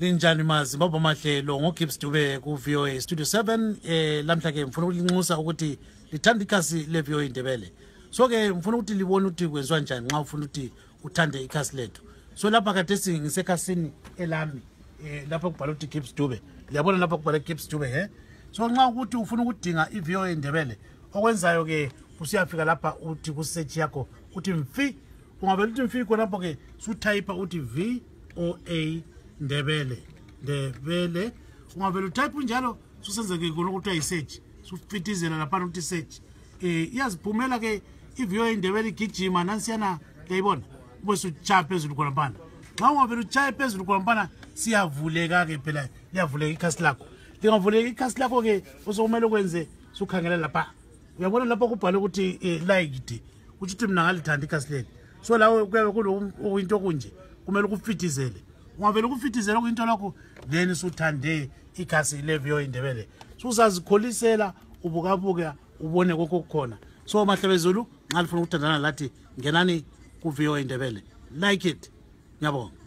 Linjani maZimbabwe mahlelo ngoGibbs Dube ku VOA Studio 7 lamhla ke ngifuna ukulinxusa ukuthi lithanda ikhasi le VOA Indebele. So ke ngifuna ukuthi libone ukuthi kwenziwa njani nxa ufuna ukuthi uthande ikhasi lethu. So lapha kade singisekhasini elami lapha kubhala ukuthi Gibbs Dube. Liyabona lapha kubhala Gibbs Dube he. So nxa ukuthi ufuna ukudinga iVOA Indebele okwenzayo ke usiyafika lapha uthi ku search yakho uthi mfi ungavela uthi mfi khonapho ke sutype uthi VOA Ndebele ungavela utype njalo susenzeke khona ukuthi ayisearch sufitizela lapha uthi search iyaziphumela ke iVOA Indebele igijima nansiyana ngiyibona bese utype phezulu khona phana xa ungavela utype phezulu khona phana siyavuleka ke phela liyavuleka ikhasi lakho lingavuleka ikhasi lakho ke usokumele ukwenze sukhangela lapha uyabona lapha kubhalwe ukuthi like uthi mina ngalithanda ikhasi leli so lawo kuyabe kulento kunje kumele ukufitizele ungavela ukufitizela into lakho then suthande ikhasi leVOA Indebele susazikholisela ubukabuka ubone kokho kukhona so mahlabezulu nxa lifuna ukuthandana lathi ngenani kuVOA Indebele like it ngiyabonga.